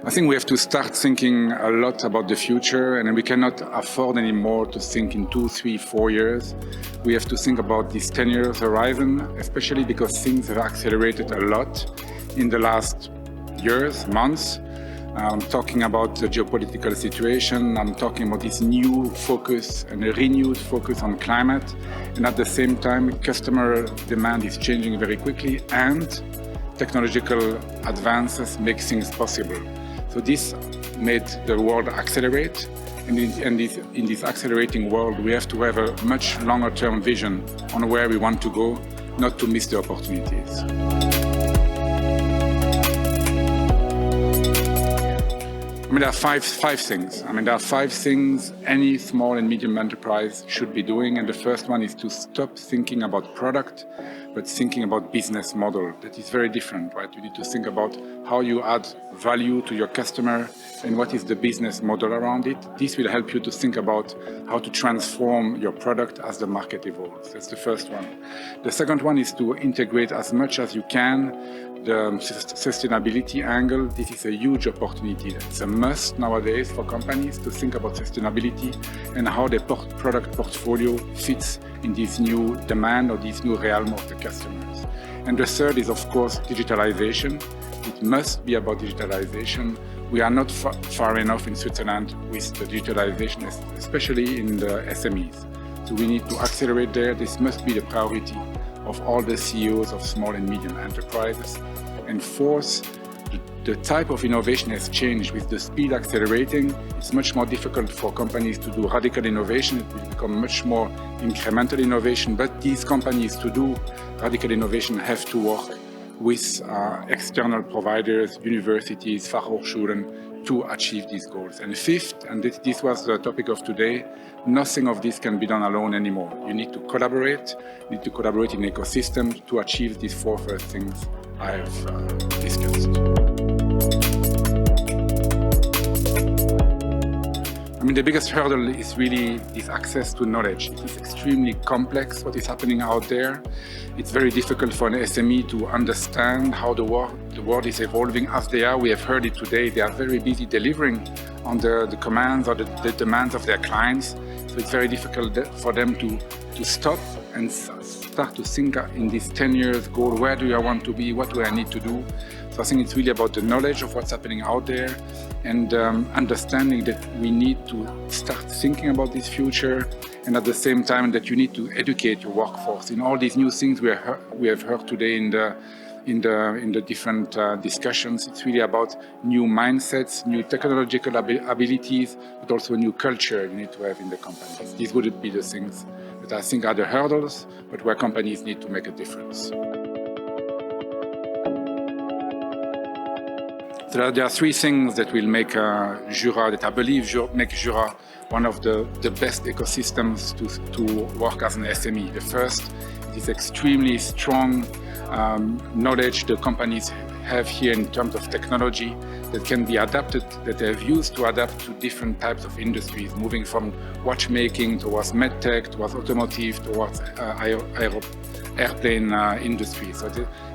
I think we have to start thinking a lot about the future, and we cannot afford anymore to think in 2, 3, 4 years. We have to think about this 10 years horizon, especially because things have accelerated a lot in the last years, months. I'm talking about the geopolitical situation. I'm talking about this new focus and a renewed focus on climate. And at the same time, customer demand is changing very quickly, and technological advances make things possible. So this made the world accelerate, and in this accelerating world, we have to have a much longer-term vision on where we want to go, not to miss the opportunities. There are five things. There are 5 things any small and medium enterprise should be doing. And the first one is to stop thinking about product, but thinking about business model. That is very different, right? You need to think about how you add value to your customer and what is the business model around it. This will help you to think about how to transform your product as the market evolves. That's the first one. The second one is to integrate as much as you can the sustainability angle. This is a huge opportunity. It's a must nowadays for companies to think about sustainability and how their product portfolio fits in this new demand or this new realm of the customers. And the third is, of course, digitalization. It must be about digitalization. We are not far enough in Switzerland with the digitalization, especially in the SMEs. So we need to accelerate there. This must be the priority of all the CEOs of small and medium enterprises. And fourth, the type of innovation has changed. With the speed accelerating, it's much more difficult for companies to do radical innovation. It will become much more incremental innovation. But these companies, to do radical innovation, have to work with external providers, universities, Fachhochschulen, to achieve these goals. And fifth, and this was the topic of today, nothing of this can be done alone anymore. You need to collaborate. You need to collaborate in ecosystem to achieve these 4 first things I have discussed. The biggest hurdle is really this access to knowledge. It is extremely complex what is happening out there. It's very difficult for an SME to understand how the world is evolving as they are. We have heard it today. They are very busy delivering on the commands or the demands of their clients. So it's very difficult for them to stop and start to think in this 10 years goal. Where do I want to be? What do I need to do? So I think it's really about the knowledge of what's happening out there and understanding that we need to start thinking about this future, and at the same time that you need to educate your workforce in all these new things we have heard today in the different discussions. It's really about new mindsets, new technological abilities, but also a new culture you need to have in the companies. These would be the things that I think are the hurdles, but where companies need to make a difference. So there are 3 things that will make Jura, that I believe make Jura one of the best ecosystems to work as an SME. The first is extremely strong knowledge the companies have here in terms of technology that can be adapted, that they have used to adapt to different types of industries, moving from watchmaking towards medtech, towards automotive, towards airplane industry. So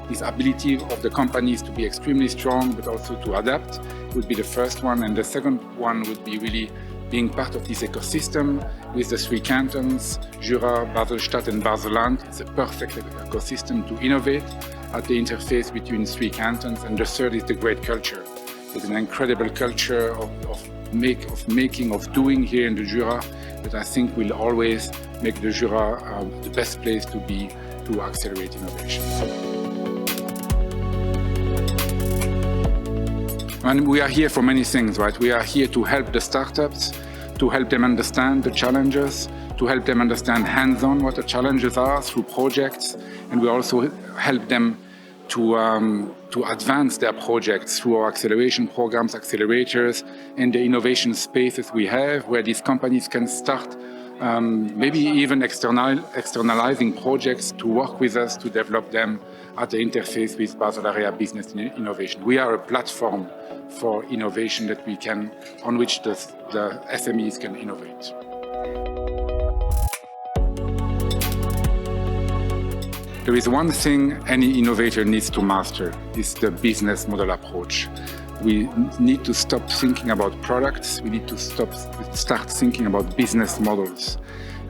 this ability of the companies to be extremely strong, but also to adapt, would be the first one. And the second one would be really being part of this ecosystem with the 3 cantons, Jura, Basel-Stadt and Basel-Land. It's a perfect ecosystem to innovate at the interface between 3 cantons. And the third is the great culture. There's an incredible culture of doing here in the Jura that I think will always make the Jura the best place to be to accelerate innovation. And we are here for many things, right? We are here to help the startups, to help them understand the challenges, to help them understand hands-on what the challenges are through projects, and we also help them to advance their projects through our acceleration programs, accelerators, and the innovation spaces we have, where these companies can start maybe even externalizing projects to work with us to develop them at the interface with Basel Area Business Innovation. We are a platform for innovation on which the SMEs can innovate. There is one thing any innovator needs to master, is the business model approach. we need to stop thinking about products. We need to start thinking about business models.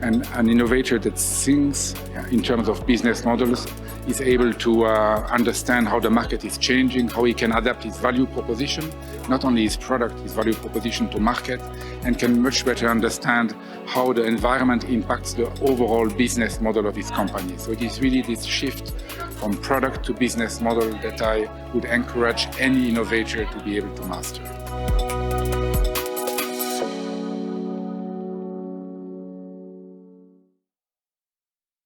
And an innovator that thinks in terms of business models is able to understand how the market is changing, how he can adapt his value proposition, not only his product, his value proposition to market, and can much better understand how the environment impacts the overall business model of his company. So it is really this shift from product to business model that I would encourage any innovator to be able to master.